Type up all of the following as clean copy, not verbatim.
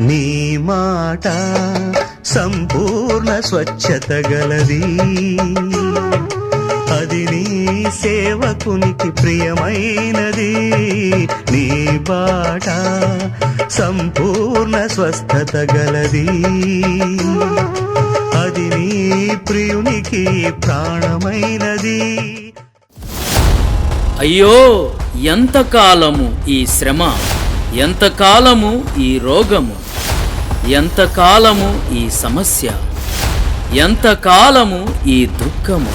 నీ మాట సంపూర్ణ స్వచ్ఛత గలది, అది నీ సేవకునికి ప్రియమైనది. నీ బాట సంపూర్ణ స్వస్థత గలది, అది నీ ప్రియునికి ప్రాణమైనది. అయ్యో, ఎంతకాలము ఈ శ్రమ, ఎంతకాలము ఈ రోగము, ఎంతకాలము ఈ సమస్య, ఎంతకాలము ఈ దుఃఖము,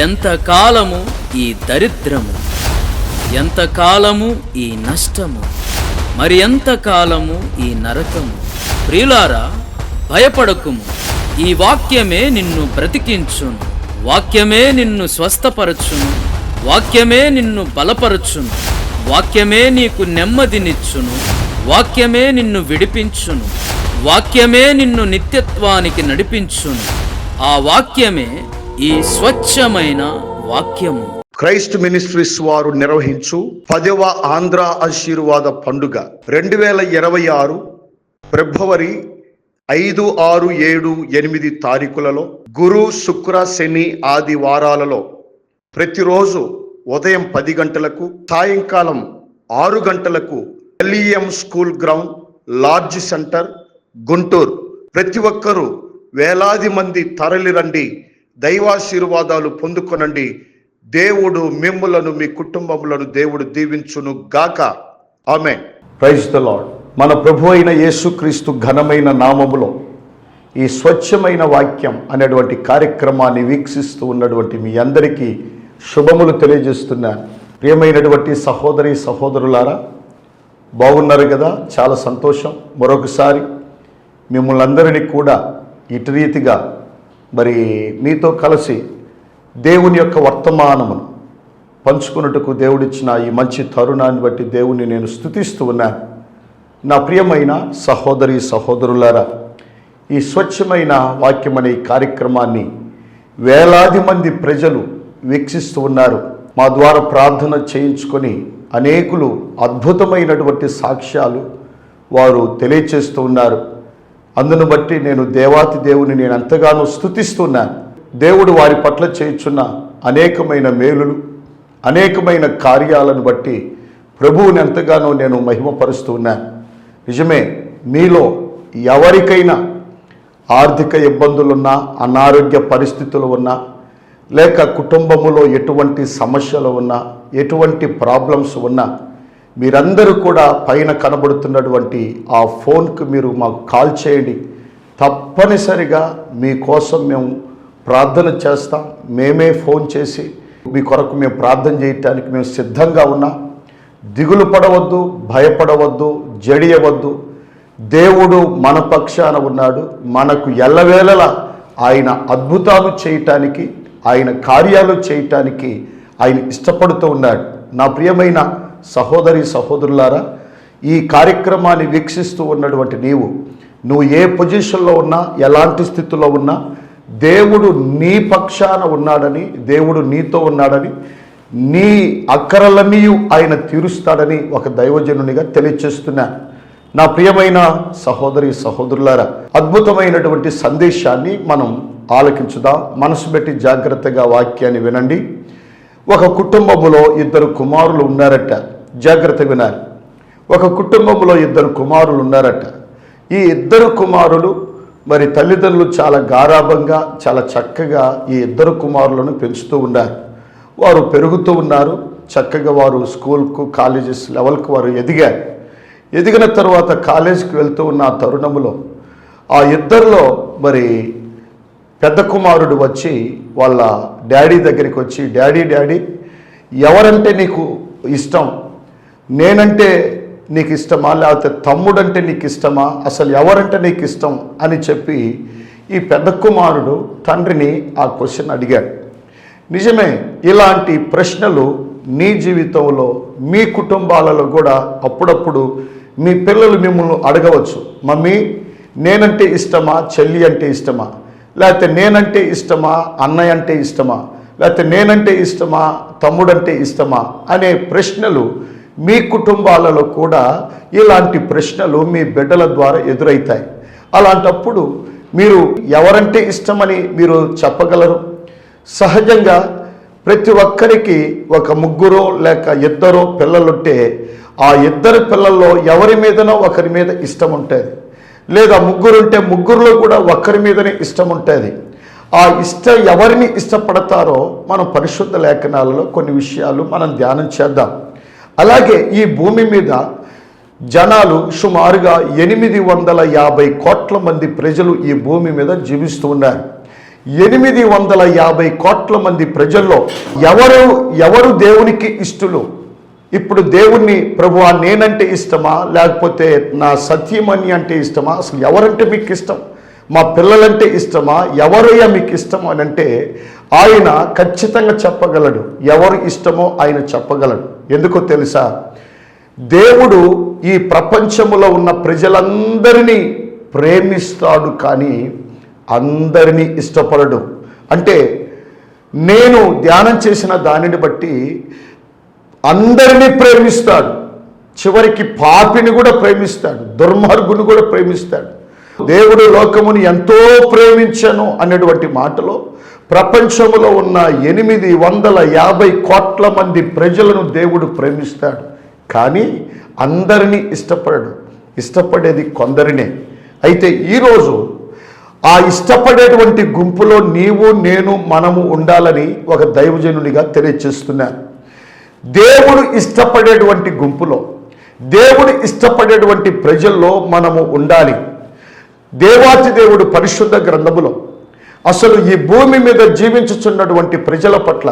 ఎంతకాలము ఈ దరిద్రము, ఎంతకాలము ఈ నష్టము, మరి ఎంతకాలము ఈ నరకము. ప్రియులారా, భయపడకుము, ఈ వాక్యమే నిన్ను బ్రతికించును, వాక్యమే నిన్ను స్వస్థపరచును, వాక్యమే నిన్ను బలపరచును, వాక్యమే నీకు నెమ్మదినిచ్చును, వాక్యమే నిన్ను విడిపించును, వాక్యమే నిన్ను నిత్యత్వానికి నడిపించును. ఆ వాక్యమే ఈ స్వచ్ఛమైన వాక్యము. క్రైస్ట్ మినిస్ట్రీస్ వారు నిర్వహించు 10వ ఆంధ్ర ఆశీర్వాద పండుగ 2026 ఫిబ్రవరి 5, 6, 7, 8 తారీఖులలో గురు, శుక్ర, శని, ఆది వారాలలో ప్రతిరోజు ఉదయం 10 గంటలకు, సాయంకాలం 6 గంటలకు LEM school ground, large centre, Guntur. ప్రతి ఒక్కరూ వేలాది మంది తరలిరండి, దైవాశీర్వాదాలు పొందుకొనండి. దేవుడు మిమ్ములను, మీ కుటుంబములను దేవుడు దీవించును గాక. ఆమేన్. Praise the Lord. మన ప్రభు అయిన యేసుక్రీస్తు ఘనమైన నామములో ఈ స్వచ్ఛమైన వాక్యం అనేటువంటి కార్యక్రమాన్ని వీక్షిస్తూ ఉన్నటువంటి మీ అందరికీ శుభములు తెలియజేస్తున్నాను. ప్రియమైనటువంటి సహోదరి సహోదరులారా, బాగున్నారు కదా? చాలా సంతోషం. మరొకసారి మిమ్మల్ని అందరినీ కూడా ఇటు రీతిగా మరి మీతో కలిసి దేవుని యొక్క వర్తమానమును పంచుకున్నట్టుకు దేవుడిచ్చిన ఈ మంచి తరుణాన్ని బట్టి దేవుణ్ణి నేను స్తుతిస్తూ ఉన్నాను. నా ప్రియమైన సహోదరి సహోదరులారా, ఈ స్వచ్ఛమైన వాక్యం అనే కార్యక్రమాన్ని వేలాది మంది ప్రజలు వీక్షిస్తూ ఉన్నారు. మా ద్వారా ప్రార్థన చేయించుకొని అనేకులు అద్భుతమైనటువంటి సాక్ష్యాలు వారు తెలియచేస్తూ ఉన్నారు. అందును బట్టి నేను దేవాతి దేవుని నేను ఎంతగానో స్తుతిస్తున్నాను. దేవుడు వారి పట్ల చేయుచున్న అనేకమైన మేలులు, అనేకమైన కార్యాలను బట్టి ప్రభువుని ఎంతగానో నేను మహిమపరుస్తూ ఉన్నాను. నిజమే, మీలో ఎవరికైనా ఆర్థిక ఇబ్బందులున్నా, అనారోగ్య పరిస్థితులు ఉన్నా, లేక కుటుంబములో ఎటువంటి సమస్యలు ఉన్నా, ఎటువంటి ప్రాబ్లమ్స్ ఉన్నా, మీరందరూ కూడా పైన కనబడుతున్నటువంటి ఆ ఫోన్కు మీరు మాకు కాల్ చేయండి. తప్పనిసరిగా మీకోసం మేము ప్రార్థన చేస్తాం. మేమే ఫోన్ చేసి మీ కొరకు మేము ప్రార్థన చేయటానికి మేము సిద్ధంగా ఉన్నాం. దిగులు పడవద్దు, భయపడవద్దు, జడియవద్దు. దేవుడు మన పక్షాన ఉన్నాడు. మనకు ఎల్లవేళలా ఆయన అద్భుతాలు చేయటానికి, ఆయన కార్యాలు చేయటానికి ఆయన ఇష్టపడుతూ ఉన్నాడు. నా ప్రియమైన సహోదరి సహోదరులారా, ఈ కార్యక్రమాన్ని వీక్షిస్తూ ఉన్నటువంటి నువ్వు ఏ పొజిషన్లో ఉన్నా, ఎలాంటి స్థితిలో ఉన్నా, దేవుడు నీ పక్షాన ఉన్నాడని, దేవుడు నీతో ఉన్నాడని, నీ అక్కరలన్నీ ఆయన తీరుస్తాడని ఒక దైవజనునిగా తెలియచేస్తున్నాను. నా ప్రియమైన సహోదరి సహోదరులారా, అద్భుతమైనటువంటి సందేశాన్ని మనం ఆలకించుదాం. మనసు పెట్టి జాగ్రత్తగా వాక్యాన్ని వినండి. ఒక కుటుంబంలో 2 కుమారులు ఉన్నారట. జాగ్రత్తగా వినాలి. ఒక కుటుంబంలో 2 కుమారులు ఉన్నారట. ఈ 2 కుమారులు మరి తల్లిదండ్రులు చాలా గారాభంగా, చాలా చక్కగా ఈ 2 కుమారులను పెంచుతూ ఉన్నారు. వారు పెరుగుతూ ఉన్నారు. చక్కగా వారు స్కూల్కు, కాలేజెస్ లెవెల్కు వారు ఎదిగారు. ఎదిగిన తర్వాత కాలేజీకి వెళ్తూ ఉన్న ఆ తరుణంలో ఆ 2లో మరి పెద్ద కుమారుడు వచ్చి వాళ్ళ డాడీ దగ్గరికి వచ్చి, డాడీ ఎవరంటే నీకు ఇష్టం? నేనంటే నీకు ఇష్టమా, లేకపోతే తమ్ముడంటే నీకు ఇష్టమా, అసలు ఎవరంటే నీకు ఇష్టం అని చెప్పి ఈ పెద్ద కుమారుడు తండ్రిని ఆ క్వశ్చన్ అడిగాడు. నిజమే, ఇలాంటి ప్రశ్నలు నీ జీవితంలో, మీ కుటుంబాలలో కూడా అప్పుడప్పుడు మీ పిల్లలు మిమ్మల్ని అడగవచ్చు. మమ్మీ, నేనంటే ఇష్టమా, చెల్లి అంటే ఇష్టమా, లేకపోతే నేనంటే ఇష్టమా, అన్నయ్య అంటే ఇష్టమా, లేకపోతే నేనంటే ఇష్టమా, తమ్ముడంటే ఇష్టమా అనే ప్రశ్నలు మీ కుటుంబాలలో కూడా ఇలాంటి ప్రశ్నలు మీ బిడ్డల ద్వారా ఎదురవుతాయి. అలాంటప్పుడు మీరు ఎవరంటే ఇష్టమని మీరు చెప్పగలరు? సహజంగా ప్రతి ఒక్కరికి ఒక ముగ్గురో లేక ఇద్దరో పిల్లలుంటే ఆ ఇద్దరు పిల్లల్లో ఎవరి మీదనో ఒకరి మీద ఇష్టం ఉంటుంది, లేదా ముగ్గురుంటే ముగ్గురులో కూడా ఒకరి మీదనే ఇష్టం ఉంటుంది. ఆ ఎవరిని ఇష్టపడతారో మనం పరిశుద్ధ లేఖనాలలో కొన్ని విషయాలు మనం ధ్యానం చేద్దాం. అలాగే ఈ భూమి మీద జనాలు సుమారుగా 850 కోట్ల మంది ప్రజలు ఈ భూమి మీద జీవిస్తూ ఉన్నారు. 850 కోట్ల మంది ప్రజల్లో ఎవరు దేవునికి ఇష్టలు? ఇప్పుడు దేవుణ్ణి ప్రభువా నేనంటే ఇష్టమా, లేకపోతే నా సత్యమణి అంటే ఇష్టమా, అసలు ఎవరంటే మీకు ఇష్టం? మా పిల్లలంటే ఇష్టమా, ఎవరయ్యా మీకు ఇష్టం అని అంటే ఆయన ఖచ్చితంగా చెప్పగలడు. ఎవరు ఇష్టమో ఆయన చెప్పగలడు. ఎందుకో తెలుసా? దేవుడు ఈ ప్రపంచములో ఉన్న ప్రజలందరినీ ప్రేమిస్తాడు, కానీ అందరినీ ఇష్టపడడు. అంటే నేను ధ్యానం చేసిన దానిని బట్టి అందరినీ ప్రేమిస్తాడు, చివరికి పాపిని కూడా ప్రేమిస్తాడు, దుర్మార్గుని కూడా ప్రేమిస్తాడు. దేవుడు లోకముని ఎంతో ప్రేమించను అనేటువంటి మాటలో ప్రపంచంలో ఉన్న 850 కోట్ల మంది ప్రజలను దేవుడు ప్రేమిస్తాడు, కానీ అందరినీ ఇష్టపడడు. ఇష్టపడేది కొందరినే. అయితే ఈరోజు ఆ ఇష్టపడేటువంటి గుంపులో నీవు నేను మనము ఉండాలని ఒక దైవజనునిగా తెలియచేస్తున్నాను. దేవుడు ఇష్టపడేటువంటి గుంపులో, దేవుడు ఇష్టపడేటువంటి ప్రజల్లో మనము ఉండాలి. దేవాతి దేవుడు పరిశుద్ధ గ్రంథములో అసలు ఈ భూమి మీద జీవించుచున్నటువంటి ప్రజల పట్ల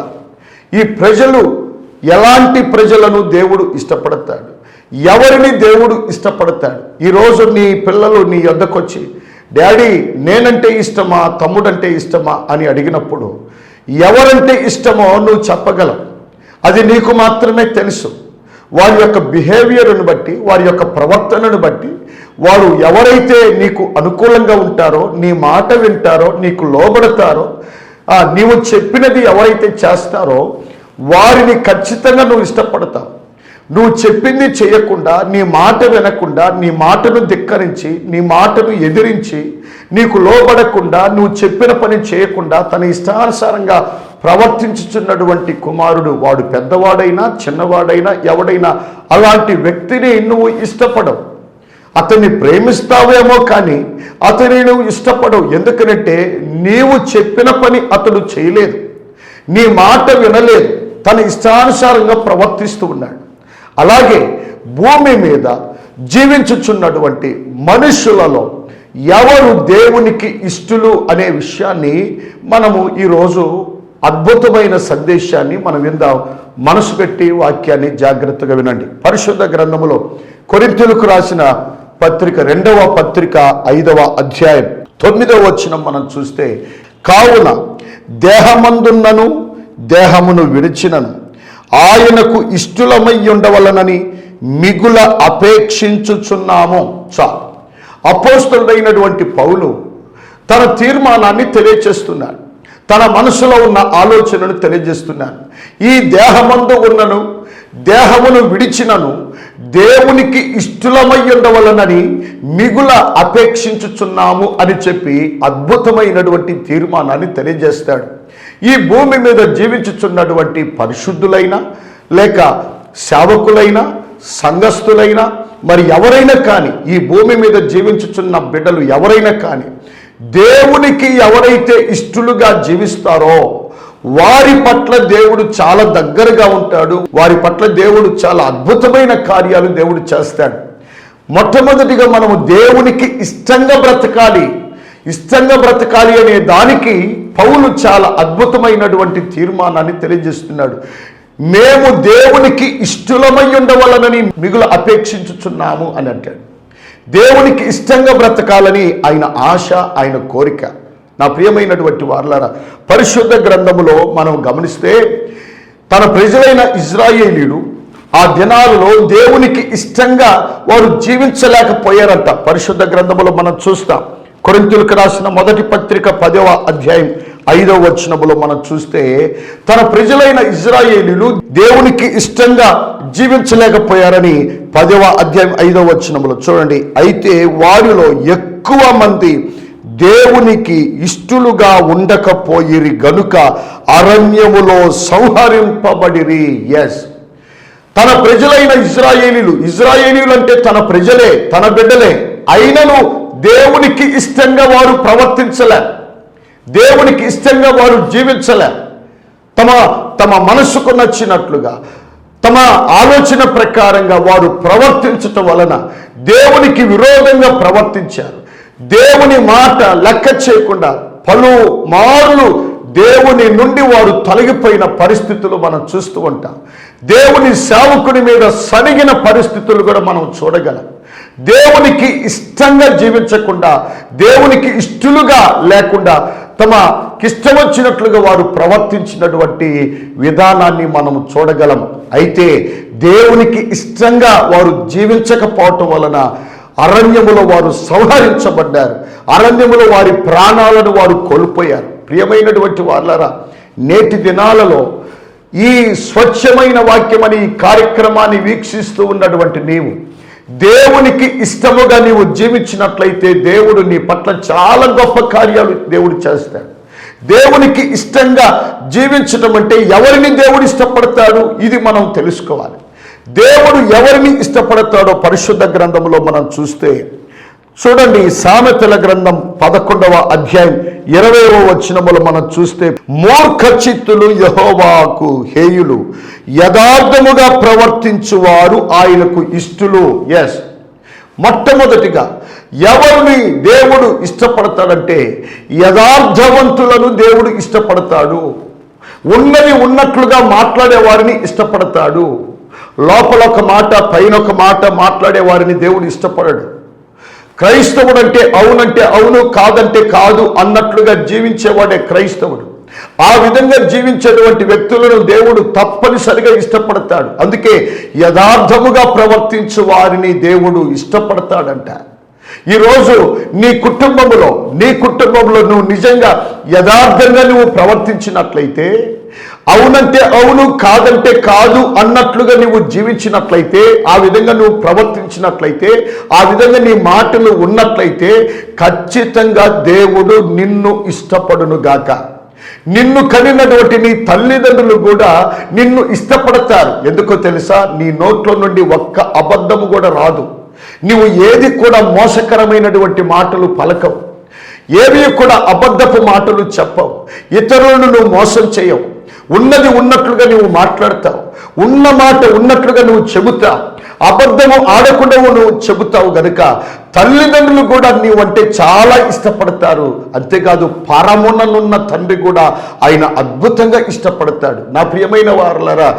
ఈ ప్రజలు ఎలాంటి ప్రజలను దేవుడు ఇష్టపడతాడు, ఎవరిని దేవుడు ఇష్టపడతాడు? ఈరోజు నీ పిల్లలు నీ యొద్దకు వచ్చి డాడీ నేనంటే ఇష్టమా, తమ్ముడంటే ఇష్టమా అని అడిగినప్పుడు ఎవరంటే ఇష్టమో నువ్వు చెప్పగలవు. అది నీకు మాత్రమే తెలుసు. వారి యొక్క బిహేవియర్ను బట్టి, వారి యొక్క ప్రవర్తనను బట్టి, వారు ఎవరైతే నీకు అనుకూలంగా ఉంటారో, నీ మాట వింటారో, నీకు లోబడతారో, నీవు చెప్పినది ఎవరైతే చేస్తారో వారిని ఖచ్చితంగా నువ్వు ఇష్టపడతావు. నువ్వు చెప్పింది చేయకుండా, నీ మాట వినకుండా, నీ మాటను ధిక్కరించి, నీ మాటను ఎదిరించి, నీకు లోబడకుండా, నువ్వు చెప్పిన పని చేయకుండా తన ఇష్టానుసారంగా ప్రవర్తించుచున్నటువంటి కుమారుడు, వాడు పెద్దవాడైనా చిన్నవాడైనా ఎవడైనా, అలాంటి వ్యక్తిని నువ్వు ఇష్టపడవు. అతన్ని ప్రేమిస్తావేమో కానీ అతని నువ్వు ఇష్టపడవు. ఎందుకంటే నీవు చెప్పిన పని అతడు చేయలేదు, నీ మాట వినలేదు, తన ఇష్టానుసారంగా ప్రవర్తిస్తూ ఉన్నాడు. అలాగే భూమి మీద జీవించుచున్నటువంటి మనుషులలో ఎవరు దేవునికి ఇష్టలు అనే విషయాన్ని మనము ఈరోజు అద్భుతమైన సందేశాన్ని మనం విందాం. మనసు పెట్టి వాక్యాన్ని జాగ్రత్తగా వినండి. పరిశుద్ధ గ్రంథములో కొరింథీయులకు రాసిన పత్రిక 2వ పత్రిక 5వ అధ్యాయం 9వ వచనం మనం చూస్తే, కావున దేహమందున్నను దేహమును విడిచినను ఆయనకు ఇష్టలమై ఉండవలనని మిగుల అపేక్షించుచున్నాము. చాలు. అపోస్తలుడైనటువంటి పౌలు తన తీర్మానాన్ని తెలియచేస్తున్నాడు, తన మనసులో ఉన్న ఆలోచనను తెలియజేస్తున్నాడు. ఈ దేహమందు ఉన్నను దేహమును విడిచినను దేవునికి ఇష్టలమై ఉండవలనని మిగుల అపేక్షించుచున్నాము అని చెప్పి అద్భుతమైనటువంటి తీర్మానాన్ని తెలియజేస్తాడు. ఈ భూమి మీద జీవించుచున్నటువంటి పరిశుద్ధులైనా లేక సేవకులైనా సంఘస్థులైనా మరి ఎవరైనా కానీ, ఈ భూమి మీద జీవించుచున్న బిడ్డలు ఎవరైనా కానీ దేవునికి ఎవరైతే ఇష్టలుగా జీవిస్తారో వారి పట్ల దేవుడు చాలా దగ్గరగా ఉంటాడు. వారి పట్ల దేవుడు చాలా అద్భుతమైన కార్యాలు దేవుడు చేస్తాడు. మొట్టమొదటిగా మనము దేవునికి ఇష్టంగా బ్రతకాలి. ఇష్టంగా బ్రతకాలి అనే దానికి పౌలు చాలా అద్భుతమైనటువంటి తీర్మానాన్ని తెలియజేస్తున్నాడు. మేము దేవునికి ఇష్టలమై ఉండవలనని మిగులు అపేక్షించుచున్నాము అని అంటాడు. దేవునికి ఇష్టంగా బ్రతకాలని ఆయన ఆశ, ఆయన కోరిక. నా ప్రియమైనటువంటి వారలారా, పరిశుద్ధ గ్రంథములో మనం గమనిస్తే తన ప్రజలైన ఇజ్రాయేలీయులు ఆ దినాలలో దేవునికి ఇష్టంగా వారు జీవించలేకపోయారంట. పరిశుద్ధ గ్రంథములో మనం చూస్తాం. కొరింథీయులకు రాసిన మొదటి పత్రిక 10వ అధ్యాయం 5వ వచనములో మనం చూస్తే తన ప్రజలైన ఇశ్రాయేలీయులు దేవునికి ఇష్టంగా జీవించలేకపోయారని 10వ అధ్యాయం 5వ వచనములో చూడండి. అయితే వారిలో ఎక్కువ మంది దేవునికి ఇష్టలుగా ఉండకపోయిరి గనుక అరణ్యములో సంహరింపబడిరి. ఎస్, తన ప్రజలైన ఇశ్రాయేలీయులు అంటే తన ప్రజలే, తన బిడ్డలే. అయినను దేవునికి ఇష్టంగా వారు ప్రవర్తించలే, దేవునికి ఇష్టంగా వారు జీవించలే. తమ మనసుకు నచ్చినట్లుగా, తమ ఆలోచన ప్రకారంగా వారు ప్రవర్తించటం వలన దేవునికి విరోధంగా ప్రవర్తించారు. దేవుని మాట లెక్క చేయకుండా పలుమార్లు దేవుని నుండి వారు తొలగిపోయిన పరిస్థితులు మనం చూస్తూ ఉంటాం. దేవుని సేవకుని మీద సనిగిన పరిస్థితులు కూడా మనం చూడగలం. దేవునికి ఇష్టంగా జీవించకుండా, దేవునికి ఇష్టలుగా లేకుండా తమకిష్టం వచ్చినట్లుగా వారు ప్రవర్తించినటువంటి విధానాన్ని మనం చూడగలం. అయితే దేవునికి ఇష్టంగా వారు జీవించకపోవటం వలన అరణ్యములో వారు సంహరించబడ్డారు. అరణ్యములో వారి ప్రాణాలను వారు కోల్పోయారు. ప్రియమైనటువంటి వాళ్ళారా, నేటి దినాలలో ఈ స్వచ్ఛమైన వాక్యం అనే ఈ కార్యక్రమాన్ని వీక్షిస్తూ ఉన్నటువంటి నీవు దేవునికి ఇష్టముగా నీవు జీవించినట్లయితే దేవుడు నీ పట్ల చాలా గొప్ప కార్యాలు దేవుడు చేస్తాడు. దేవునికి ఇష్టంగా జీవించటం అంటే ఎవరిని దేవుడు ఇష్టపడతాడు, ఇది మనం తెలుసుకోవాలి. దేవుడు ఎవరిని ఇష్టపడతాడో పరిశుద్ధ గ్రంథంలో మనం చూస్తే చూడండి, సామెతల గ్రంథం 11వ అధ్యాయం 20వ వచనములో మనం చూస్తే, మూర్ఖ చిత్తులు యెహోవాకు హేయులు, యథార్థముగా ప్రవర్తించువారు ఆయనకు ఇష్టలు. ఎస్, మొట్టమొదటిగా ఎవరిని దేవుడు ఇష్టపడతాడంటే యథార్థవంతులను దేవుడు ఇష్టపడతాడు. ఉన్నది ఉన్నట్లుగా మాట్లాడే వారిని ఇష్టపడతాడు. లోపల ఒక మాట పైన ఒక మాట మాట్లాడే వారిని దేవుడు ఇష్టపడడు. క్రైస్తవుడు అంటే అవునంటే అవును, కాదంటే కాదు అన్నట్లుగా జీవించేవాడే క్రైస్తవుడు. ఆ విధంగా జీవించేటువంటి వ్యక్తులను దేవుడు తప్పనిసరిగా ఇష్టపడతాడు. అందుకే యథార్థముగా ప్రవర్తించు వారిని దేవుడు ఇష్టపడతాడంట. ఈరోజు నీ కుటుంబంలో నువ్వు నిజంగా యథార్థంగా నువ్వు ప్రవర్తించినట్లయితే, అవునంటే అవును, కాదంటే కాదు అన్నట్లుగా నువ్వు జీవించినట్లయితే, ఆ విధంగా నువ్వు ప్రవర్తించినట్లయితే, ఆ విధంగా నీ మాటలు ఉన్నట్లయితే ఖచ్చితంగా దేవుడు నిన్ను ఇష్టపడును గాక. నిన్ను కనినటువంటి నీ తల్లిదండ్రులు కూడా నిన్ను ఇష్టపడతారు. ఎందుకో తెలుసా? నీ నోట్లో నుండి ఒక్క అబద్ధము కూడా రాదు. నువ్వు ఏది కూడా మోసకరమైనటువంటి మాటలు పలకవు, ఏవి కూడా అబద్ధపు మాటలు చెప్పవు, ఇతరులను నువ్వు మోసం చేయవు. ఉన్నది ఉన్నట్లుగా నువ్వు మాట్లాడతావు, ఉన్న మాట ఉన్నట్లుగా నువ్వు చెబుతావు, అబద్ధము ఆడకుండా నువ్వు చెబుతావు. గనుక తల్లిదండ్రులు కూడా నీవంటే చాలా ఇష్టపడతారు. అంతేకాదు పరముననున్న తండ్రి కూడా ఆయన అద్భుతంగా ఇష్టపడతాడు. నా ప్రియమైన వారలారా,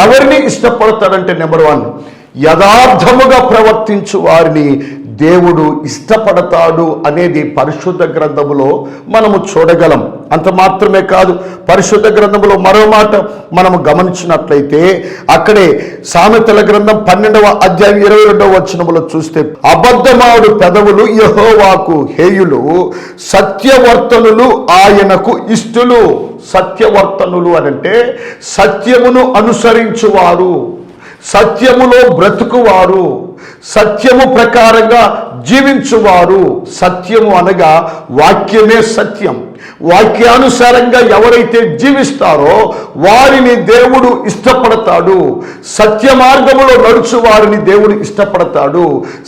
ఎవరిని ఇష్టపడతాడంటే నెంబర్ 1, యథార్థముగా ప్రవర్తించు వారిని దేవుడు ఇష్టపడతాడు అనేది పరిశుద్ధ గ్రంథములో మనము చూడగలం. అంత మాత్రమే కాదు, పరిశుద్ధ గ్రంథములో మరో మాట మనము గమనించినట్లయితే అక్కడే సామెతల గ్రంథం 12వ అధ్యాయం 22వ వచనములో చూస్తే, అబద్ధమాడు పెదవులు యెహోవాకు హేయులు, సత్యవర్తనులు ఆయనకు ఇష్టలు. సత్యవర్తనులు అనంటే సత్యమును అనుసరించువారు, సత్యములో బ్రతుకువారు, సత్యము ప్రకారంగా జీవించువారు. సత్యము అనగా వాక్యమే సత్యం. వాక్యానుసారంగా ఎవరైతే జీవిస్తారో వారిని దేవుడు ఇష్టపడతాడు. సత్య మార్గములో నడుచు వారిని దేవుడు ఇష్టపడతాడు.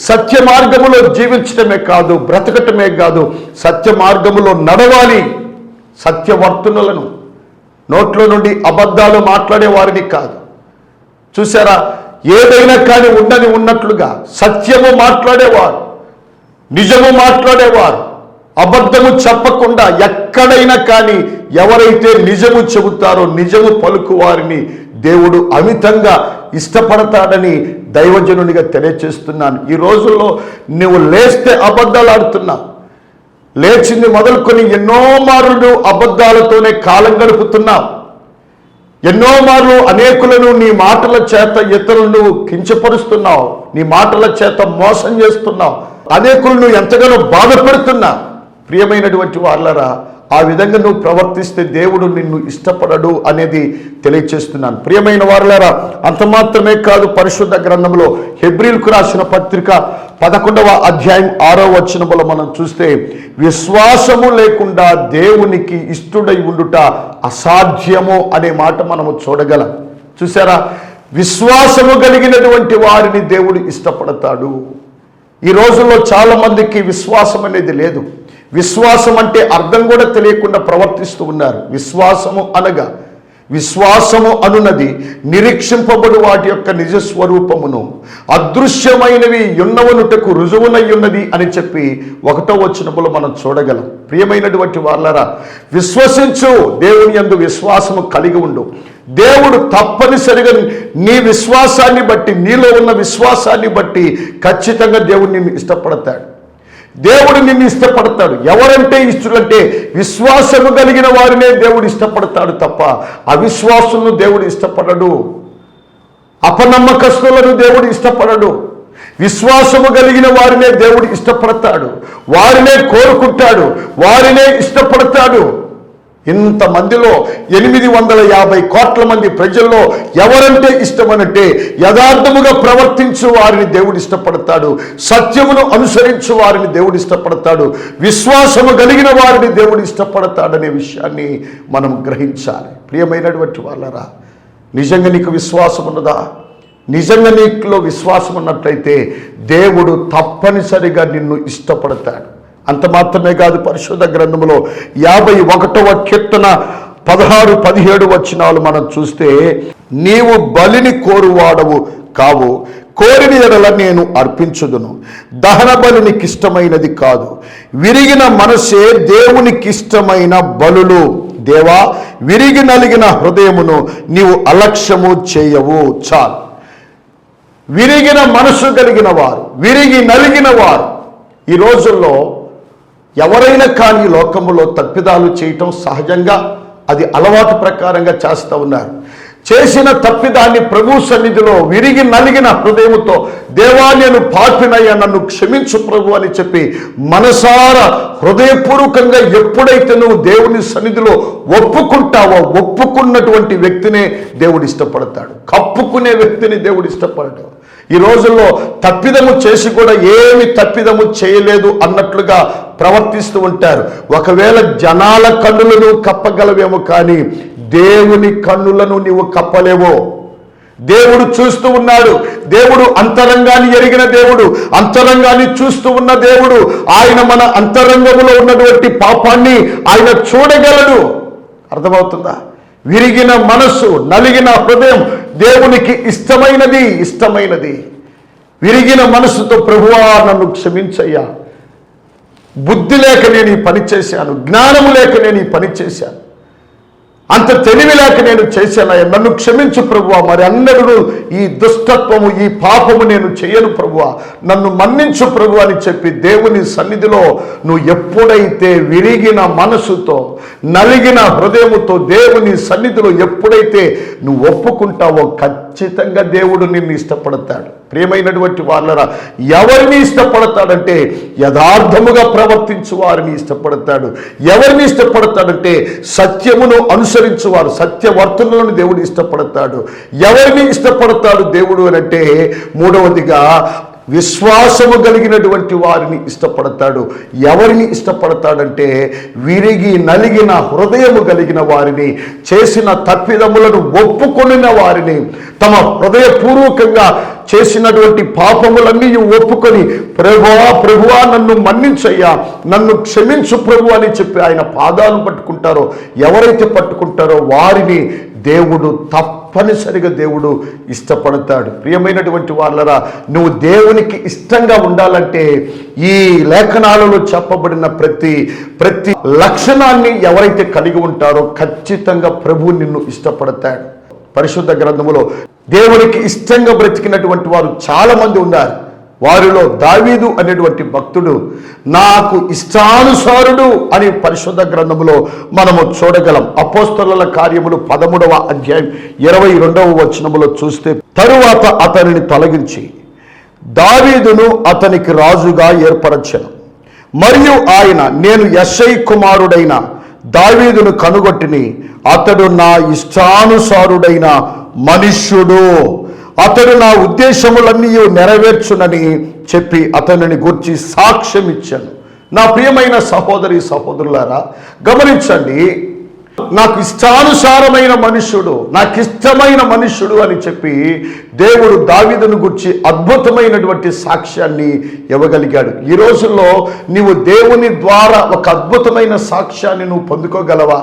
సత్య మార్గములో జీవించటమే కాదు, బ్రతకటమే కాదు, సత్య మార్గములో నడవాలి. సత్యవర్తనులను, నోట్లో నుండి అబద్ధాలు మాట్లాడే వారిని కాదు. చూసారా, ఏదైనా కానీ ఉండని ఉన్నట్లుగా సత్యము మాట్లాడేవారు, నిజము మాట్లాడేవారు, అబద్ధము చెప్పకుండా ఎక్కడైనా కానీ ఎవరైతే నిజము చెబుతారో, నిజము పలుకు వారిని దేవుడు అమితంగా ఇష్టపడతాడని దైవజనునిగా తెలియచేస్తున్నాను. ఈ రోజుల్లో నువ్వు లేస్తే అబద్ధాలు ఆడుతున్నావు, లేచింది మొదలుకొని ఎన్నో మార్లు అబద్ధాలతోనే కాలం గడుపుతున్నావు. ఎన్నో మార్లు అనేకులను నీ మాటల చేత ఇతరులను కించపరుస్తున్నావు, నీ మాటల చేత మోసం చేస్తున్నావు, అనేకులను ఎంతగానో బాధ పెడుతున్నావు. ప్రియమైనటువంటి వాళ్ళరా, ఆ విధంగా నువ్వు ప్రవర్తిస్తే దేవుడు నిన్ను ఇష్టపడడు అనేది తెలియచేస్తున్నాను. ప్రియమైన వారలారా, అంత మాత్రమే కాదు, పరిశుద్ధ గ్రంథంలో హెబ్రీలకు రాసిన పత్రిక 11వ అధ్యాయం 6వ వచనములో మనం చూస్తే, విశ్వాసము లేకుండా దేవునికి ఇష్టుడై ఉండుట అసాధ్యము అనే మాట మనము చూడగలం. చూసారా, విశ్వాసము కలిగినటువంటి వారిని దేవుడు ఇష్టపడతాడు. ఈ రోజుల్లో చాలా మందికి విశ్వాసం అనేది లేదు. విశ్వాసం అంటే అర్థం కూడా తెలియకుండా ప్రవర్తిస్తూ ఉన్నారు. విశ్వాసము అనున్నది నిరీక్షింపబడు వాటి యొక్క నిజస్వరూపమును అదృశ్యమైనవి యున్నవనుటకు రుజువునై ఉన్నది అని చెప్పి 1వ వచనములో మనం చూడగలం. ప్రియమైనటువంటి వాళ్ళారా, విశ్వసించు, దేవుని యందు విశ్వాసము కలిగి ఉండు. దేవుడు తప్పనిసరిగా నీ విశ్వాసాన్ని బట్టి, నీలో ఉన్న విశ్వాసాన్ని బట్టి ఖచ్చితంగా దేవుడు నిన్ను ఇష్టపడతాడు. దేవుడు నిన్ను ఇష్టపడతాడు. ఎవరంటే ఇష్టలంటే విశ్వాసము కలిగిన వారినే దేవుడు ఇష్టపడతాడు తప్ప అవిశ్వాసులను దేవుడు ఇష్టపడడు. అపనమ్మకస్తులను దేవుడు ఇష్టపడడు. విశ్వాసము కలిగిన వారినే దేవుడు ఇష్టపడతాడు. వారినే కోరుకుంటాడు, వారినే ఇష్టపడతాడు. ఇంతమందిలో 850 కోట్ల మంది ప్రజల్లో ఎవరంటే ఇష్టమనంటే యథార్థముగా ప్రవర్తించు వారిని దేవుడు ఇష్టపడతాడు. సత్యమును అనుసరించు వారిని దేవుడు ఇష్టపడతాడు. విశ్వాసము కలిగిన వారిని దేవుడు ఇష్టపడతాడనే విషయాన్ని మనం గ్రహించాలి. ప్రియమైనటువంటి వాళ్ళరా, నిజంగా నీకు విశ్వాసం ఉన్నదా? నిజంగా నీకులో విశ్వాసం ఉన్నట్లయితే దేవుడు తప్పనిసరిగా నిన్ను ఇష్టపడతాడు. అంత మాత్రమే కాదు, పరిశుద్ధ గ్రంథంలో 51వ కీర్తన 16-17 వచనాలు మనం చూస్తే, నీవు బలిని కోరువాడవు కావు, కోరిన ఎడల నేను అర్పించుదును. దహన బలి నీకు ఇష్టమైనది కాదు, విరిగిన మనసే దేవునికి ఇష్టమైన బలులు. దేవా, విరిగి నలిగిన హృదయమును నీవు అలక్ష్యము చేయవు. చాలు. విరిగిన మనసు కలిగిన వారు, విరిగి నలిగిన వారు, ఈ రోజుల్లో ఎవరైనా కానీ లోకములో తప్పిదాలు చేయటం సహజంగా, అది అలవాటు ప్రకారంగా చేస్తూ ఉన్నారు. చేసిన తప్పిదాన్ని ప్రభు సన్నిధిలో విరిగి నలిగిన హృదయముతో, దేవా నేను పాపినయ్యా, నన్ను క్షమించు ప్రభు అని చెప్పి మనసారా హృదయపూర్వకంగా ఎప్పుడైతే నువ్వు దేవుని సన్నిధిలో ఒప్పుకుంటావో, ఒప్పుకున్నటువంటి వ్యక్తినే దేవుడు ఇష్టపడతాడు. కప్పుకునే వ్యక్తిని దేవుడు ఇష్టపడతాడు. ఈ రోజుల్లో తప్పిదము చేసి కూడా ఏమి తప్పిదము చేయలేదు అన్నట్లుగా ప్రవర్తిస్తూ ఉంటారు. ఒకవేళ జనాల కన్నులను కప్పగలవేమో కానీ దేవుని కన్నులను నీవు కప్పలేవో. దేవుడు చూస్తూ ఉన్నాడు. దేవుడు అంతరంగాన్ని ఎరిగిన దేవుడు, అంతరంగాన్ని చూస్తూ ఉన్న దేవుడు. ఆయన మన అంతరంగంలో ఉన్నటువంటి పాపాన్ని ఆయన చూడగలడు. అర్థమవుతుందా? విరిగిన మనస్సు, నలిగిన హృదయం దేవునికి ఇష్టమైనది. విరిగిన మనసుతో, ప్రభువా నన్ను క్షమించయ్యా, బుద్ధి లేక నేను ఈ పని చేశాను, జ్ఞానము లేక నేను ఈ పని చేశాను, అంత తెలివి లేక నేను చేశానయ్యా, నన్ను క్షమించు ప్రభువా, మరి అన్నడు ఈ దుష్టత్వము, ఈ పాపము నేను చేయను ప్రభువా, నన్ను మన్నించు ప్రభు అని చెప్పి దేవుని సన్నిధిలో నువ్వు ఎప్పుడైతే విరిగిన మనసుతో, నలిగిన హృదయముతో దేవుని సన్నిధిలో ఎప్పుడైతే నువ్వు ఒప్పుకుంటావో ఖచ్చితంగా దేవుడు నిన్ను ఇష్టపడతాడు. ప్రియమైనటువంటి వాళ్ళరా, ఎవరిని ఇష్టపడతాడంటే యథార్థముగా ప్రవర్తించు వారిని ఇష్టపడతాడు. ఎవరిని ఇష్టపడతాడంటే సత్యమును అనుసరించువారు, సత్యవర్తనులను దేవుడు ఇష్టపడతాడు. ఎవరిని ఇష్టపడతాడు దేవుడు అని అంటే, మూడవదిగా విశ్వాసము కలిగినటువంటి వారిని ఇష్టపడతాడు. ఎవరిని ఇష్టపడతాడంటే విరిగి నలిగిన హృదయము కలిగిన వారిని, చేసిన తప్పిదములను ఒప్పుకొనిన వారిని, తమ హృదయపూర్వకంగా చేసినటువంటి పాపములన్నీ ఒప్పుకొని, ప్రభువా నన్ను మన్నించయ్యా, నన్ను క్షమించు ప్రభు అని చెప్పి ఆయన పాదాలు పట్టుకుంటారో, ఎవరైతే పట్టుకుంటారో వారిని దేవుడు తప్పనిసరిగా దేవుడు ఇష్టపడతాడు. ప్రియమైనటువంటి వాళ్ళరా, నువ్వు దేవునికి ఇష్టంగా ఉండాలంటే ఈ లేఖనాలలో చెప్పబడిన ప్రతి లక్షణాన్ని ఎవరైతే కలిగి ఉంటారో ఖచ్చితంగా ప్రభు నిన్ను ఇష్టపడతాడు. పరిశుద్ధ గ్రంథములో దేవునికి ఇష్టంగా బ్రతికినటువంటి వారు చాలా మంది ఉన్నారు. వారిలో దావీదు అనేటువంటి భక్తుడు నాకు ఇష్టానుసారుడు అని పరిశుద్ధ గ్రంథములో మనము చూడగలం. అపోస్తలుల కార్యములు 13వ అధ్యాయం 22వ వచనములో చూస్తే, తరువాత అతనిని తొలగించి దావీదును అతనికి రాజుగా ఏర్పరచెను. మరియు ఆయన, నేను యెషై కుమారుడైన దావీదును కనుగొట్టిని, అతడు నా ఇష్టానుసారుడైన మనుష్యుడు, అతడు నా ఉద్దేశములన్నీ నెరవేర్చునని చెప్పి అతనిని గూర్చి సాక్ష్యం ఇచ్చాను. నా ప్రియమైన సహోదరి సహోదరులారా, గమనించండి, నాకు ఇష్టానుసారమైన మనుష్యుడు, నాకు ఇష్టమైన మనుష్యుడు అని చెప్పి దేవుడు దావీదును గురించి అద్భుతమైనటువంటి సాక్ష్యాన్ని ఇవ్వగలిగాడు. ఈ రోజుల్లో నీవు దేవుని ద్వారా ఒక అద్భుతమైన సాక్ష్యాన్ని నువ్వు పొందుకోగలవా?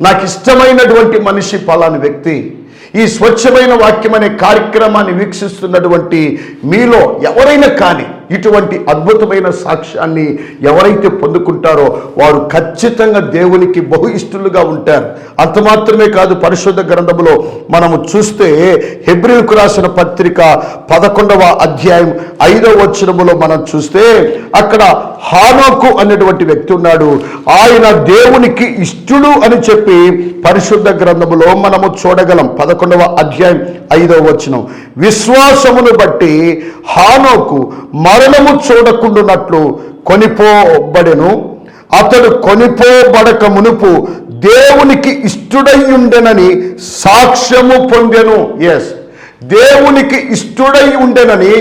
నాకు ఇష్టమైనటువంటి మనిషి పలాని వ్యక్తి. ఈ స్వచ్ఛమైన వాక్యం అనే కార్యక్రమాన్ని వీక్షిస్తున్నటువంటి మీలో ఎవరైనా కానీ ఇటువంటి అద్భుతమైన సాక్ష్యాన్ని ఎవరైతే పొందుకుంటారో వారు ఖచ్చితంగా దేవునికి బహు ఇష్టలుగా ఉంటారు. అంత మాత్రమే కాదు, పరిశుద్ధ గ్రంథంలో మనము చూస్తే హెబ్రీయులకు రాసిన పత్రిక 11వ అధ్యాయం 5వ వచనములో మనం చూస్తే అక్కడ హానోకు అనేటువంటి వ్యక్తి ఉన్నాడు. ఆయన దేవునికి ఇష్టడు అని చెప్పి పరిశుద్ధ గ్రంథములో మనము చూడగలం. 11వ అధ్యాయం 5వ వచనం, విశ్వాసమును బట్టి హానోకు మరణము చూడకుండానట్లు కొనిపోబడెను. అతడు కొనిపోబడక మునుపు దేవునికి ఇష్టడై ఉండెనని సాక్ష్యము పొందెను. ఎస్, దేవునికి ఇష్టడై ఉండెనని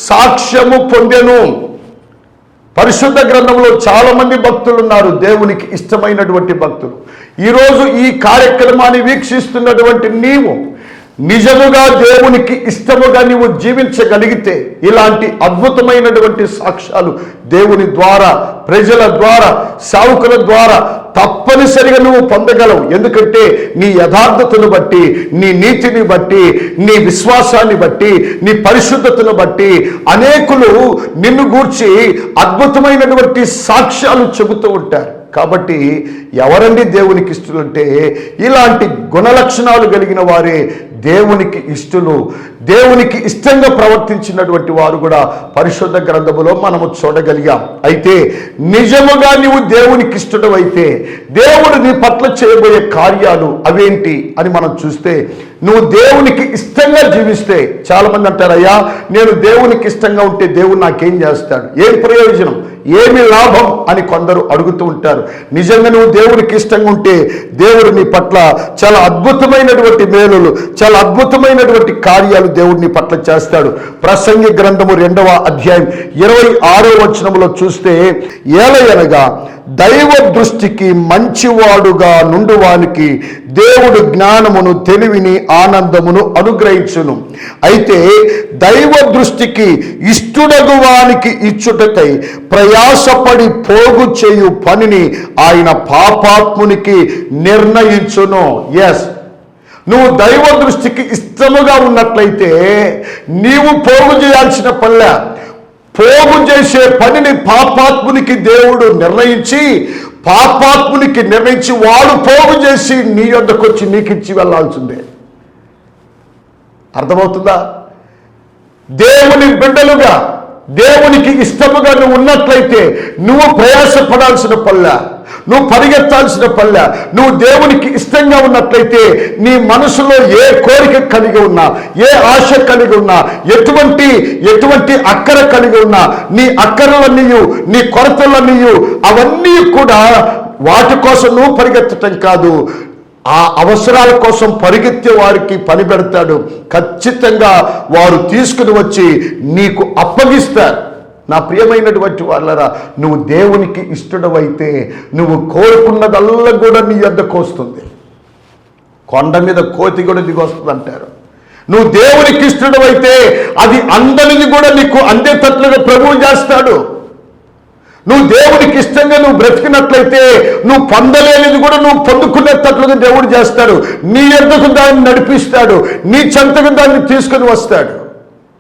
సాక్ష్యము పొందెను. పరిశుద్ధ గ్రంథంలో చాలా మంది భక్తులు ఉన్నారు, దేవునికి ఇష్టమైనటువంటి భక్తులు. ఈరోజు ఈ కార్యక్రమాన్ని వీక్షిస్తున్నటువంటి నీవు నిజముగా దేవునికి ఇష్టముగా నీవు జీవించగలిగితే ఇలాంటి అద్భుతమైనటువంటి సాక్ష్యాలు దేవుని ద్వారా, ప్రజల ద్వారా, సేవకుల ద్వారా తప్పనిసరిగా నువ్వు పొందగలవు. ఎందుకంటే నీ యథార్థతను బట్టి, నీ నీతిని బట్టి, నీ విశ్వాసాన్ని బట్టి, నీ పరిశుద్ధతను బట్టి అనేకులు నిన్ను గూర్చి అద్భుతమైనటువంటి సాక్ష్యాలు చెబుతూ ఉంటారు. కాబట్టి ఎవరండి దేవునికి ఇష్టలంటే ఇలాంటి గుణలక్షణాలు కలిగిన వారే దేవునికి ఇష్టలు. దేవునికి ఇష్టంగా ప్రవర్తించినటువంటి వారు కూడా పరిశుద్ధ గ్రంథములో మనము చూడగలిగాం. అయితే నిజముగా నీవు దేవునికి ఇష్టడు అయితే దేవుడు నీ పట్ల చేయబోయే కార్యాలు అవేంటి అని మనం చూస్తే, నువ్వు దేవునికి ఇష్టంగా జీవిస్తే, చాలా మంది అంటారు, అయ్యా నేను దేవునికి ఇష్టంగా ఉంటే దేవుడు నాకేం చేస్తాడు, ఏం ప్రయోజనం, ఏమి లాభం అని కొందరు అడుగుతూ ఉంటారు. నిజంగా నువ్వు దేవునికి ఇష్టంగా ఉంటే దేవుడు నీ పట్ల చాలా అద్భుతమైనటువంటి మేలులు, చాలా అద్భుతమైనటువంటి కార్యాలు దేవుడు నీ పట్ల చేస్తాడు. ప్రసంగి గ్రంథము 2వ అధ్యాయం 26వ వచనములో చూస్తే, ఏలయనగా దైవ దృష్టికి మంచివాడుగా నుండువానికి దేవుడు జ్ఞానమును, తెలివిని, ఆనందమును అనుగ్రహించును. అయితే దైవ దృష్టికి ఇష్టడగువానికి ఇచ్చుటకై ప్రయాసపడి పోగు చేయు పనిని ఆయన పాపాత్మునికి నిర్ణయించును. ఎస్, నువ్వు దైవ దృష్టికి ఇష్టముగా ఉన్నట్లయితే నీవు పోగు చేయాల్సిన పనిలే, పోగు చేసే పనిని పాపాత్మునికి దేవుడు నిర్ణయించి, పాపాత్మునికి నిర్ణయించి వాడు పోగు చేసి నీ యొద్దకు వచ్చి నీకు ఇచ్చి వెళ్ళాల్సిందే. అర్థమవుతుందా? దేవుని బిడ్డలుగా, దేవునికి ఇష్టముగా నువ్వు ఉన్నట్లయితే నువ్వు ప్రయాసపడాల్సిన పల్లె, నువ్వు పరిగెత్తాల్సిన పల్లె. నువ్వు దేవునికి ఇష్టంగా ఉన్నట్లయితే నీ మనసులో ఏ కోరిక కలిగి ఉన్నా, ఏ ఆశ కలిగి ఉన్నా, ఎటువంటి అక్కర కలిగి ఉన్నా, నీ అక్కరలన్నీ, నీ కొరతలన్నీ, అవన్నీ కూడా వాటి కోసం నువ్వు పరిగెత్తటం కాదు, ఆ అవసరాల కోసం పరిగెత్తే వారికి పని పెడతాడు. ఖచ్చితంగా వారు తీసుకుని వచ్చి నీకు అప్పగిస్తారు. నా ప్రియమైనటువంటి వాళ్ళరా, నువ్వు దేవునికి ఇష్టడవైతే నువ్వు కోరుకున్నదల్లా కూడా నీ యొద్దకు వస్తుంది. కొండ మీద కోతి కూడా దిగొస్తుంది అంటారు. నువ్వు దేవునికి ఇష్టడవైతే అది అందరిది కూడా నీకు అందేటట్లుగా ప్రభువు చేస్తాడు. నువ్వు దేవుడికి ఇష్టంగా నువ్వు బ్రతికినట్లయితే నువ్వు పొందలేనిది కూడా నువ్వు పొందుకునేటట్లుగా దేవుడు చేస్తాడు. నీ యొద్దకు దాన్ని నడిపిస్తాడు, నీ చెంతకు దాన్ని తీసుకుని వస్తాడు.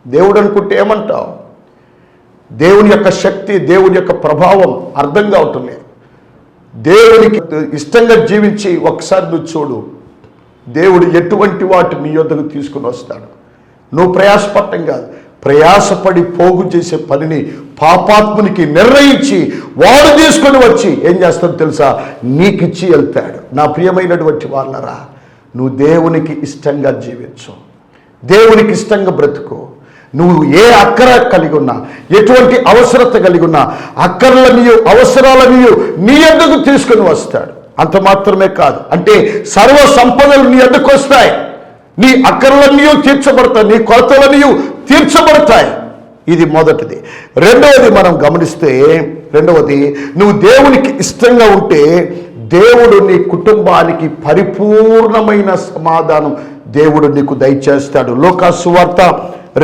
దేవుడు అనుకుంటే ఏమంటావు? దేవుని యొక్క శక్తి, దేవుని యొక్క ప్రభావం అర్థం కావటం లేదు. దేవునికి ఇష్టంగా జీవించి ఒకసారి నువ్వు చూడు, దేవుడు ఎటువంటి వాటిని నీ యొద్దకు తీసుకుని వస్తాడు. నువ్వు ప్రయాసపడటం కాదు, ప్రయాసపడి పోగు చేసే పనిని పాపాత్మునికి నిర్ణయించి వాడు తీసుకొని వచ్చి ఏం చేస్తాడో తెలుసా? నీకిచ్చి వెళ్తాడు. నా ప్రియమైనటువంటి వాళ్ళరా, నువ్వు దేవునికి ఇష్టంగా జీవించు, దేవునికి ఇష్టంగా బ్రతుకు. నువ్వు ఏ అక్కర కలిగి ఉన్నా, ఎటువంటి అవసరత కలిగి ఉన్నా, అక్కర్లనియు అవసరాలనియు నీ యొద్దకు తీసుకొని వస్తాడు. అంత మాత్రమే కాదు, అంటే సర్వ సంపదలు నీ ఎద్దకు వస్తాయి, నీ అక్కర్లన్నీ తీర్చబడతాయి, నీ కొరతలన్నీ తీర్చబడతాయి. ఇది మొదటిది. రెండవది మనం గమనిస్తే, నువ్వు దేవునికి ఇష్టంగా ఉంటే దేవుడు నీ కుటుంబానికి పరిపూర్ణమైన సమాధానం దేవుడు నీకు దయచేస్తాడు. లోకాసు సువార్త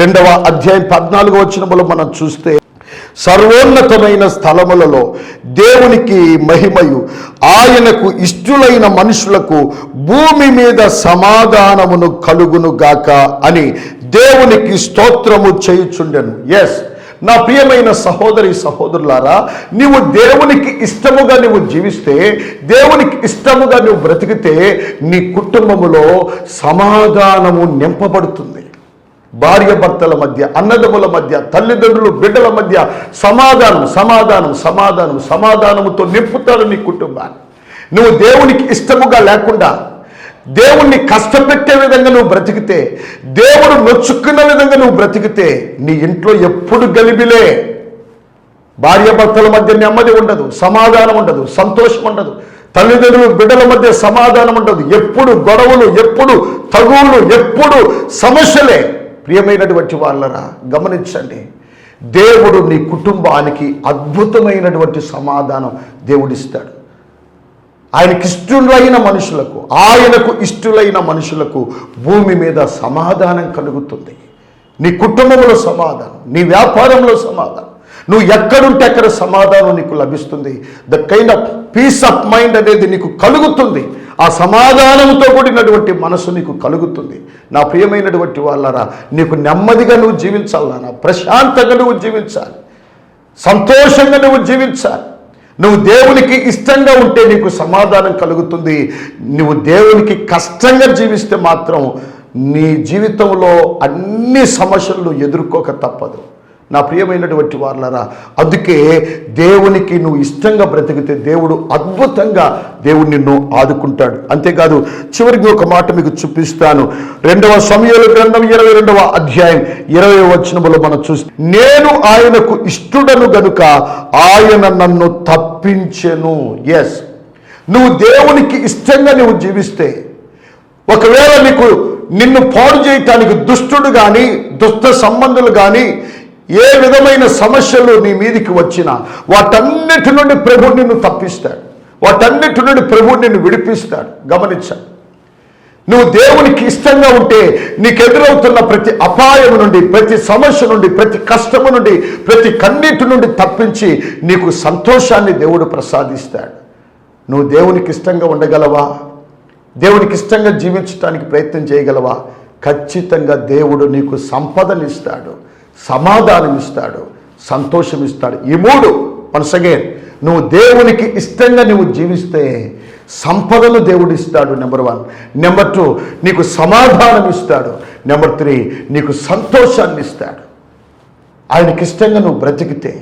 2వ అధ్యాయం 14వ వచనములో మనం చూస్తే, సర్వోన్నతమైన స్థలములలో దేవునికి మహిమయు ఆయనకు ఇష్టులైన మనుషులకు భూమి మీద సమాధానమును కలుగును గాక అని దేవునికి స్తోత్రము చేయుచుండెను. ఎస్, నా ప్రియమైన సహోదరి సహోదరులారా, నీవు దేవునికి ఇష్టముగా నువ్వు జీవిస్తే, దేవునికి ఇష్టముగా నువ్వు బ్రతికితే నీ కుటుంబములో సమాధానము నింపబడుతుంది. భార్య భర్తల మధ్య, అన్నదమ్ముల మధ్య, తల్లిదండ్రులు బిడ్డల మధ్య సమాధానముతో నింపుతాడు నీ కుటుంబాన్ని. నువ్వు దేవునికి ఇష్టముగా లేకుండా దేవుణ్ణి కష్టపెట్టే విధంగా నువ్వు బ్రతికితే, దేవుడు నొచ్చుకున్న విధంగా నువ్వు బ్రతికితే నీ ఇంట్లో ఎప్పుడు గలిబిలే. భార్య భర్తల మధ్య నెమ్మది ఉండదు, సమాధానం ఉండదు, సంతోషం ఉండదు. తల్లిదండ్రులు బిడ్డల మధ్య సమాధానం ఉండదు. ఎప్పుడు గొడవలు, ఎప్పుడు తగువులు, ఎప్పుడు సమస్యలే. ప్రియమైనటువంటి వాళ్ళరా, గమనించండి, దేవుడు నీ కుటుంబానికి అద్భుతమైనటువంటి సమాధానం దేవుడిస్తాడు. ఆయనకు ఇష్టులైన మనుషులకు భూమి మీద సమాధానం కలుగుతుంది. నీ కుటుంబంలో సమాధానం, నీ వ్యాపారంలో సమాధానం, నువ్వు ఎక్కడుంటే అక్కడ సమాధానం నీకు లభిస్తుంది. The kind of piece of mind అనేది నీకు కలుగుతుంది. ఆ సమాధానంతో కూడినటువంటి మనసు నీకు కలుగుతుంది. నా ప్రియమైనటువంటి వాళ్ళరా, నీకు నెమ్మదిగా నువ్వు జీవించాలన్నా, ప్రశాంతంగా నువ్వు జీవించాలి, సంతోషంగా నువ్వు జీవించాలి. నువ్వు దేవునికి ఇష్టంగా ఉంటే నీకు సమాధానం కలుగుతుంది. నువ్వు దేవునికి కష్టంగా జీవిస్తే మాత్రం నీ జీవితంలో అన్ని సమస్యలను ఎదుర్కోక తప్పదు. నా ప్రియమైనటువంటి వాళ్ళరా, అందుకే దేవునికి నువ్వు ఇష్టంగా బ్రతికితే దేవుడు అద్భుతంగా దేవుడు నిన్ను ఆదుకుంటాడు. అంతేకాదు, చివరికి ఒక మాట మీకు చూపిస్తాను. 2వ సమూయేలు గ్రంథం 22వ అధ్యాయం 20వ వచనములో మనం చూస్తే, నేను ఆయనకు ఇష్టుడను గనుక ఆయన నన్ను తప్పించెను. ఎస్, నువ్వు దేవునికి ఇష్టంగా నువ్వు జీవిస్తే, ఒకవేళ నిన్ను పాడు చేయటానికి దుష్టుడు కానీ దుష్ట సంబంధులు కానీ ఏ విధమైన సమస్యలు నీ మీదికి వచ్చినా వాటన్నిటి నుండి ప్రభువు నిన్ను తప్పిస్తాడు, వాటన్నిటి నుండి ప్రభువు నిన్ను విడిపిస్తాడు. గమనించాలి, నువ్వు దేవునికి ఇష్టంగా ఉంటే నీకు ఎదురవుతున్న ప్రతి అపాయం నుండి, ప్రతి సమస్య నుండి, ప్రతి కష్టము నుండి, ప్రతి కన్నీటి నుండి తప్పించి నీకు సంతోషాన్ని దేవుడు ప్రసాదిస్తాడు. నువ్వు దేవునికి ఇష్టంగా ఉండగలవా? దేవునికి ఇష్టంగా జీవించడానికి ప్రయత్నం చేయగలవా? ఖచ్చితంగా దేవుడు నీకు సంపదనిస్తాడు, సమాధానం ఇస్తాడు, సంతోషం ఇస్తాడు. ఈ 3 వన్స్ అగైన్, నువ్వు దేవునికి ఇష్టంగా నువ్వు జీవిస్తే సంపదను దేవుడు ఇస్తాడు. నెంబర్ 1. నెంబర్ 2, నీకు సమాధానం ఇస్తాడు. నెంబర్ 3, నీకు సంతోషాన్ని ఇస్తాడు. ఆయనకి ఇష్టంగా నువ్వు బ్రతికితే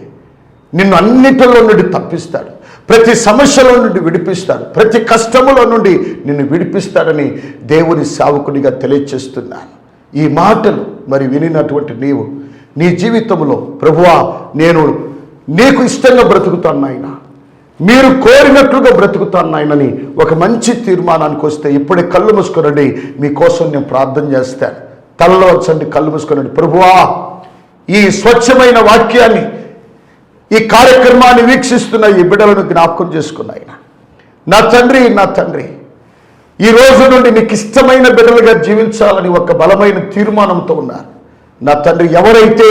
నిన్ను అన్నిటిలో నుండి తప్పిస్తాడు, ప్రతి సమస్యలో నుండి విడిపిస్తాడు, ప్రతి కష్టములో నుండి నిన్ను విడిపిస్తాడని దేవుని సేవకుడిగా తెలియచేస్తున్నాను. ఈ మాటలు మరి వినినటువంటి నీవు నీ జీవితంలో, ప్రభువా నేను నీకు ఇష్టంగా బ్రతుకుతాను నాయన, మీరు కోరినట్లుగా బ్రతుకుతాను నాయనని ఒక మంచి తీర్మానానికి వస్తే ఇప్పుడే కళ్ళు మూసుకొనండి. మీకోసం నేను ప్రార్థన చేస్తాను. తలలో వచ్చండి, కళ్ళు మూసుకొనండి. ప్రభువా, ఈ స్వచ్ఛమైన వాక్యాన్ని, ఈ కార్యక్రమాన్ని వీక్షిస్తున్న ఈ బిడ్డలను జ్ఞాపకం చేసుకున్నాయన. నా తండ్రి, ఈ రోజు నుండి నీకు ఇష్టమైన బిడ్డలుగా జీవించాలని ఒక బలమైన తీర్మానంతో ఉన్నారు. నా తండ్రి, ఎవరైతే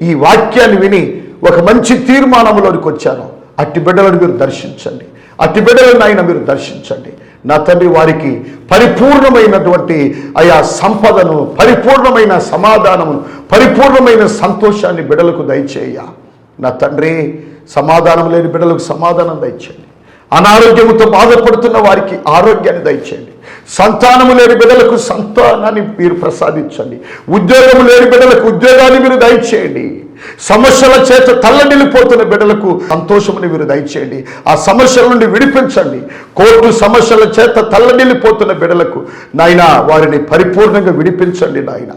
ఈ వాక్యాన్ని విని ఒక మంచి తీర్మానంలోనికి వచ్చారో అట్టి బిడ్డలను మీరు దర్శించండి, అట్టి బిడ్డలను ఆయన మీరు దర్శించండి. నా తండ్రి, వారికి పరిపూర్ణమైనటువంటి ఆయా సంపదను, పరిపూర్ణమైన సమాధానమును, పరిపూర్ణమైన సంతోషాన్ని బిడ్డలకు దయచేయ. నా తండ్రి, సమాధానం లేని బిడ్డలకు సమాధానం దయచేయండి. అనారోగ్యముతో బాధపడుతున్న వారికి ఆరోగ్యాన్ని దయచేయండి. సంతానము లేని బిడ్డలకు సంతానాన్ని మీరు ప్రసాదించండి. ఉద్యోగము లేని బిడ్డలకు ఉద్యోగాన్ని మీరు దయచేయండి. సమస్యల చేత తల్లడిల్లిపోతున్న బిడ్డలకు సంతోషముని మీరు దయచేయండి. ఆ సమస్యల నుండి విడిపించండి. కోర్టు సమస్యల చేత తల్లడిల్లిపోతున్న బిడ్డలకు నాయన వారిని పరిపూర్ణంగా విడిపించండి నాయన.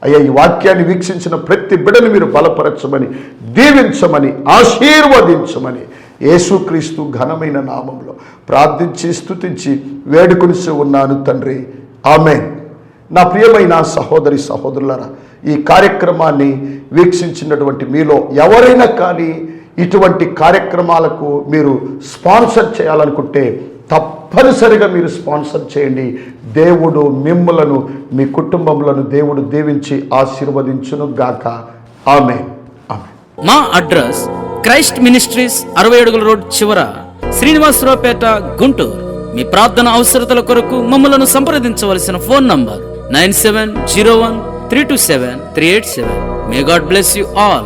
అయ్యా, ఈ వాక్యాన్ని వీక్షించిన ప్రతి బిడ్డను మీరు బలపరచమని, దీవించమని, ఆశీర్వదించమని యేసుక్రీస్తు ఘనమైన నామంలో ప్రార్థించి స్తుతించి వేడుకొనిస్తూ ఉన్నాను తండ్రి, ఆమేన్. నా ప్రియమైన సహోదరి సహోదరులారా, ఈ కార్యక్రమాన్ని వీక్షించినటువంటి మీలో ఎవరైనా కానీ ఇటువంటి కార్యక్రమాలకు మీరు స్పాన్సర్ చేయాలనుకుంటే తప్పనిసరిగా మీరు స్పాన్సర్ చేయండి. దేవుడు మిమ్ములను, మీ కుటుంబములను దేవుడు దీవించి ఆశీర్వదించును గాక. ఆమేన్. ఆమేన్. మా అడ్రస్ క్రైస్ట్ మినిస్ట్రీస్ 60 అడుగుల రోడ్ చివర, శ్రీనివాసరావుపేట, గుంటూరు. మీ ప్రార్థన అవసరతల కొరకు మమ్మలను సంప్రదించవలసిన phone number 9701327387. May God bless you all.